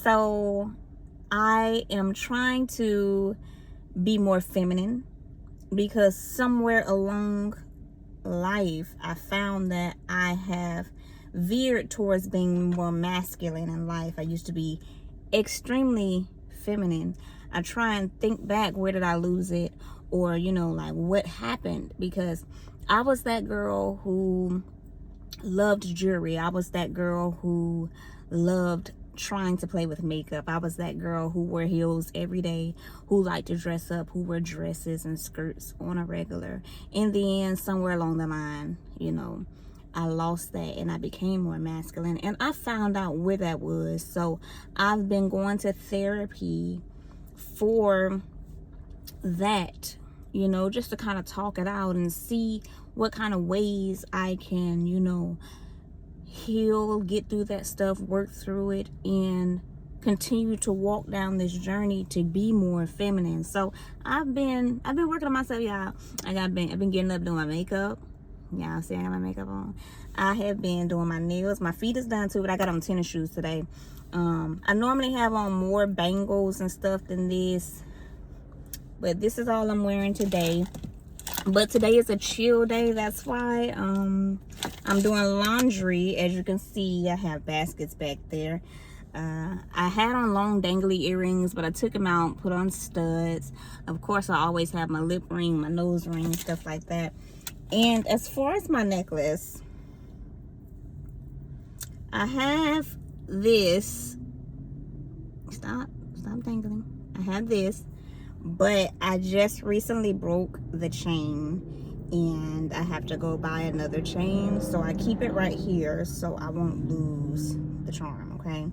So I am trying to be more feminine, because somewhere along life I found that I have veered towards being more masculine in life. I used to be extremely feminine. I try and think back, where did I lose it, or like what happened, because I was that girl who loved jewelry. I was that girl who loved trying to play with makeup. I was that girl who wore heels every day, who liked to dress up, who wore dresses and skirts on a regular. In the end, somewhere along the line, I lost that and I became more masculine, and I found out where that was. So I've been going to therapy for that, just to kind of talk it out and see what kind of ways I can, heal, get through that stuff, work through it, and continue to walk down this journey to be more feminine. So I've been working on myself, y'all. I've been getting up doing my makeup. Y'all see I got my makeup on. I have been doing my nails. My feet is done too, but I got on tennis shoes today. I normally have on more bangles and stuff than this, but this is all I'm wearing today. But today is a chill day. That's why I'm doing laundry. As you can see, I have baskets back there. I had on long dangly earrings, but I took them out, put on studs. Of course, I always have my lip ring, my nose ring, stuff like that. And as far as my necklace, I have this. Stop dangling. I have this, but I just recently broke the chain and I have to go buy another chain. So I keep it right here so I won't lose the charm, okay?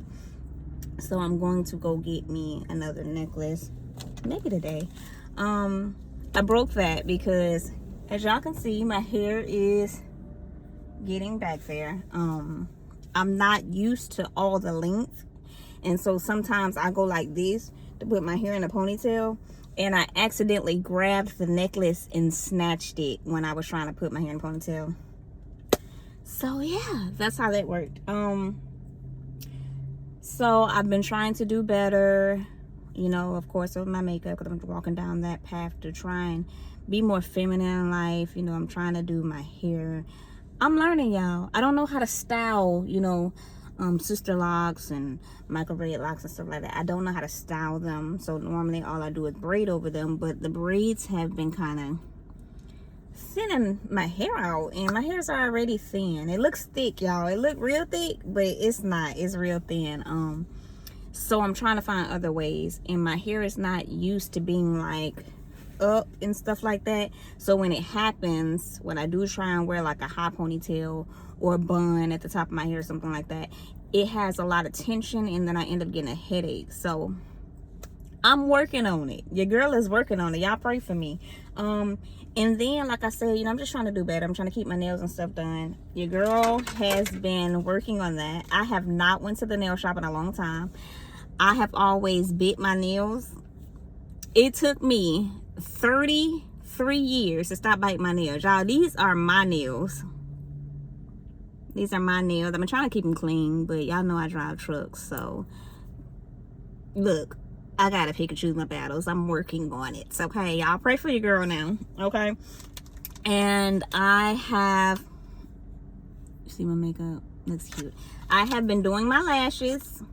So I'm going to go get me another necklace, maybe today. I broke that because, as y'all can see, my hair is getting back there. I'm not used to all the length, and so sometimes I go like this to put my hair in a ponytail, and I accidentally grabbed the necklace and snatched it when I was trying to put my hair in a ponytail. So yeah, that's how that worked. So I've been trying to do better, of course, with my makeup, because I'm walking down that path to try and be more feminine in life. I'm trying to do my hair. I'm learning, y'all. I don't know how to style, sister locks and micro braid locks and stuff like that. I don't know how to style them. So normally all I do is braid over them, but the braids have been kind of thinning my hair out, and my hair's already thin. It looks thick, y'all. It look real thick, but it's not. It's real thin. So I'm trying to find other ways, and my hair is not used to being like up and stuff like that. So when it happens, when I do try and wear like a high ponytail or a bun at the top of my hair or something like that, it has a lot of tension, and then I end up getting a headache. So I'm working on it. Your girl is working on it. Y'all pray for me. And then, like I said, I'm just trying to do better. I'm trying to keep my nails and stuff done. Your girl has been working on that. I have not went to the nail shop in a long time. I have always bit my nails. It took me 33 years to stop biting my nails. Y'all, these are my nails. These are my nails. I've been trying to keep them clean, but y'all know I drive trucks, so look, I gotta pick and choose my battles. I'm working on it. So, okay, y'all pray for your girl now, okay? And I have, see my makeup? Looks cute. I have been doing my lashes.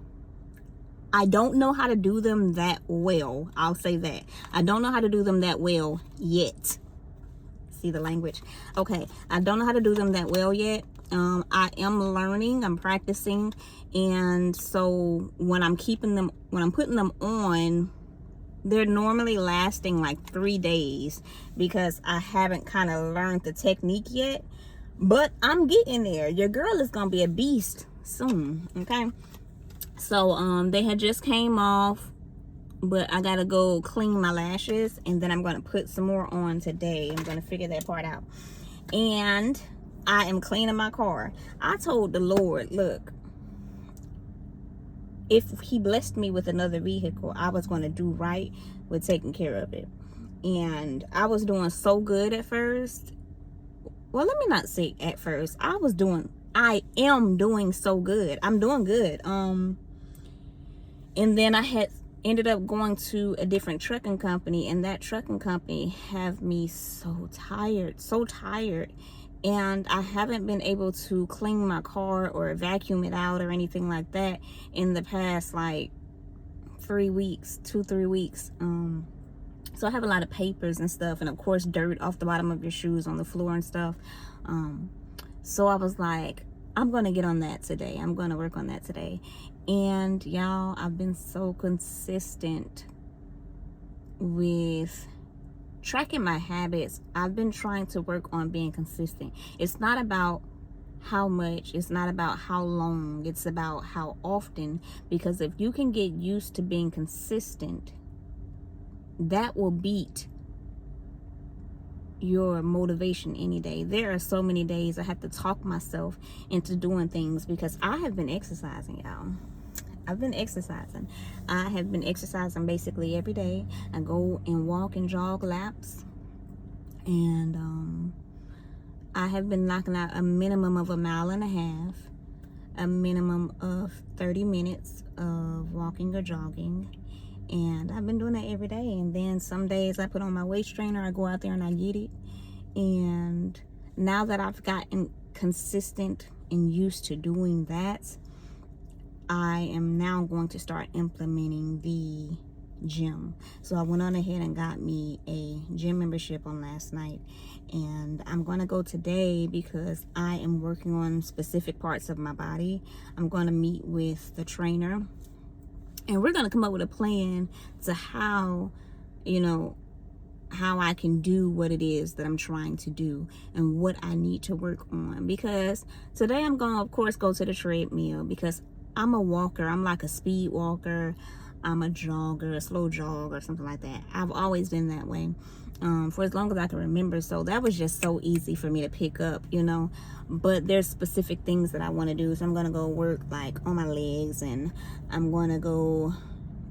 I don't know how to do them that well. I'll say that. I don't know how to do them that well yet. See the language? Okay, I don't know how to do them that well yet. I am learning. I'm practicing, and so when I'm putting them on, they're normally lasting like 3 days because I haven't kind of learned the technique yet. But I'm getting there. Your girl is gonna be a beast soon. Okay. So they had just came off, but I gotta go clean my lashes, and then I'm gonna put some more on today. I'm gonna figure that part out. And I am cleaning my car. I told the Lord, look, if he blessed me with another vehicle, I was going to do right with taking care of it. And I was doing so good at first. Well, let me not say at first. I am doing so good. I'm doing good. And then I had ended up going to a different trucking company, and that trucking company have me so tired. And I haven't been able to clean my car or vacuum it out or anything like that in the past like 3 weeks, 2-3 weeks. So I have a lot of papers and stuff, and of course dirt off the bottom of your shoes on the floor and stuff. So I was like, I'm gonna get on that today. I'm gonna work on that today. And y'all, I've been so consistent with tracking my habits. I've been trying to work on being consistent. It's not about how much, it's not about how long, it's about how often. Because if you can get used to being consistent, that will beat your motivation any day. There are so many days I have to talk myself into doing things because I have been exercising, y'all. I've been exercising. I have been exercising basically every day. I go and walk and jog laps, and I have been knocking out a minimum of 1.5 miles, a minimum of 30 minutes of walking or jogging. And I've been doing that every day. And then some days I put on my waist trainer, I go out there and I get it. And now that I've gotten consistent and used to doing that, I am now going to start implementing the gym. So I went on ahead and got me a gym membership on last night, and I'm going to go today because I am working on specific parts of my body. I'm going to meet with the trainer, and we're going to come up with a plan to how I can do what it is that I'm trying to do and what I need to work on. Because today I'm going to, of course, go to the treadmill because I'm a walker. I'm like a speed walker. I'm a jogger, a slow jog or something like that. I've always been that way for as long as I can remember. So that was just so easy for me to pick up, But there's specific things that I want to do. So I'm going to go work like on my legs, and I'm going to go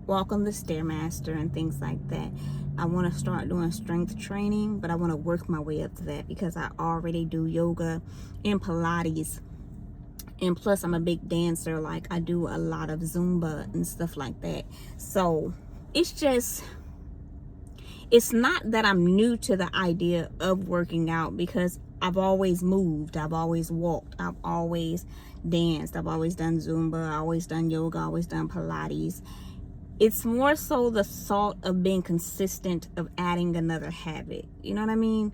walk on the Stairmaster and things like that. I want to start doing strength training, but I want to work my way up to that because I already do yoga and Pilates. And plus I'm a big dancer. Like I do a lot of Zumba and stuff like that. So it's not that I'm new to the idea of working out, because I've always moved, I've always walked, I've always danced, I've always done Zumba, I've always done yoga, I've always done Pilates. It's more so the thought of being consistent, of adding another habit. You know what I mean?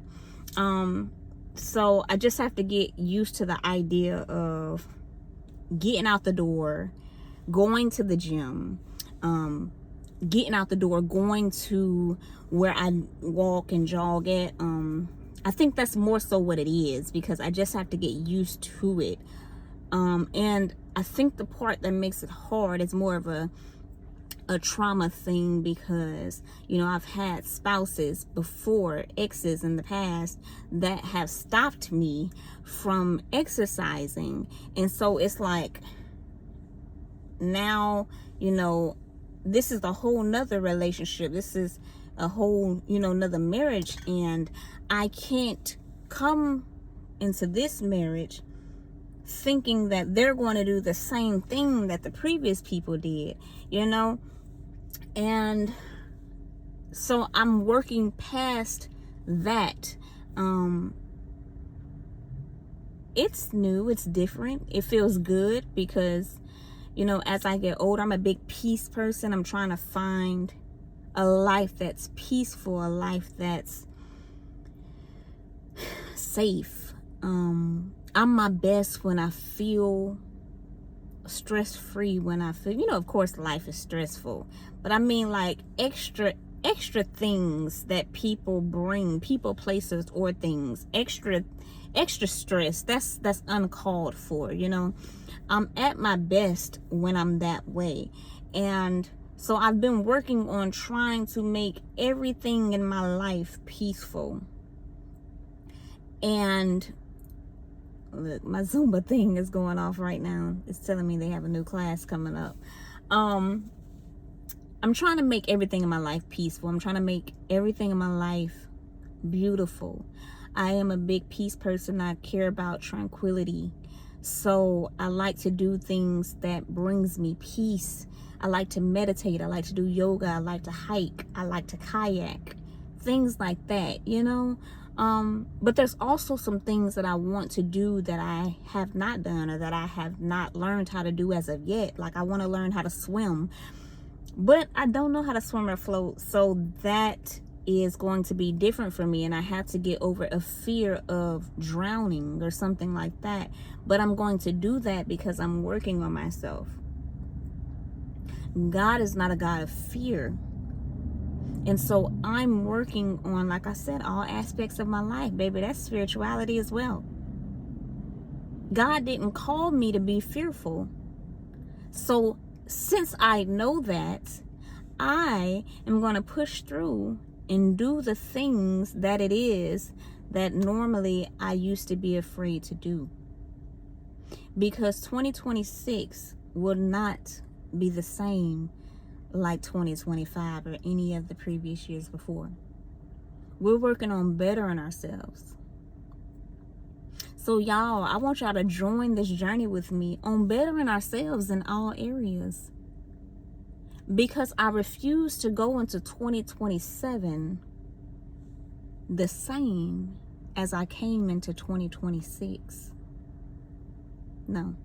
So I just have to get used to the idea of getting out the door, going to the gym, getting out the door, going to where I walk and jog at. I think that's more so what it is, because I just have to get used to it. And I think the part that makes it hard is more of a trauma thing, because I've had spouses before, exes in the past, that have stopped me from exercising. And so it's like now this is a whole nother relationship, this is a whole another marriage, and I can't come into this marriage thinking that they're going to do the same thing that the previous people did, and so I'm working past that. It's new, it's different, it feels good, because as I get older, I'm a big peace person. I'm trying to find a life that's peaceful, a life that's safe. I'm my best when I feel stress-free, when I feel, of course life is stressful, but I mean like extra things that people bring, people, places, or things, extra stress, that's uncalled for. I'm at my best when I'm that way. And so I've been working on trying to make everything in my life peaceful. And look, my Zumba thing is going off right now. It's telling me they have a new class coming up. I'm trying to make everything in my life peaceful. I'm trying to make everything in my life beautiful. I am a big peace person. I care about tranquility. So I like to do things that brings me peace. I like to meditate. I like to do yoga. I like to hike. I like to kayak. Things like that, you know. But there's also some things that I want to do that I have not done, or that I have not learned how to do as of yet. Like, I want to learn how to swim, but I don't know how to swim or float. So that is going to be different for me, and I have to get over a fear of drowning or something like that. But I'm going to do that because I'm working on myself. God is not a God of fear. And so I'm working on, like I said, all aspects of my life, baby. That's spirituality as well. God didn't call me to be fearful. So since I know that, I am going to push through and do the things that it is that normally I used to be afraid to do. Because 2026 will not be the same like 2025 or any of the previous years before. We're working on bettering ourselves. So y'all, I want y'all to join this journey with me on bettering ourselves in all areas. Because I refuse to go into 2027 the same as I came into 2026. No.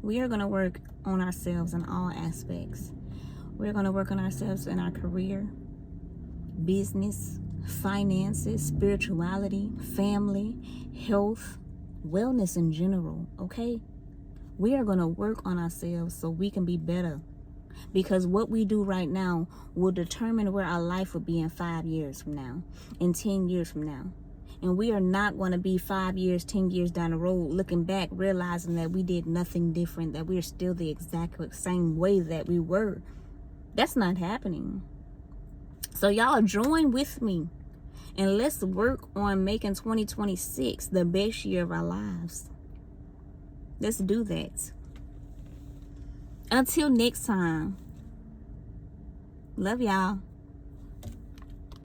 We are going to work on ourselves in all aspects. We're going to work on ourselves in our career, business, finances, spirituality, family, health, wellness in general, okay? We are going to work on ourselves so we can be better. Because what we do right now will determine where our life will be in 5 years from now, in 10 years from now. And we are not going to be 5 years, 10 years down the road looking back, realizing that we did nothing different, that we're still the exact same way that we were. That's not happening. So y'all join with me, and let's work on making 2026 the best year of our lives. Let's do that. Until next time. Love y'all.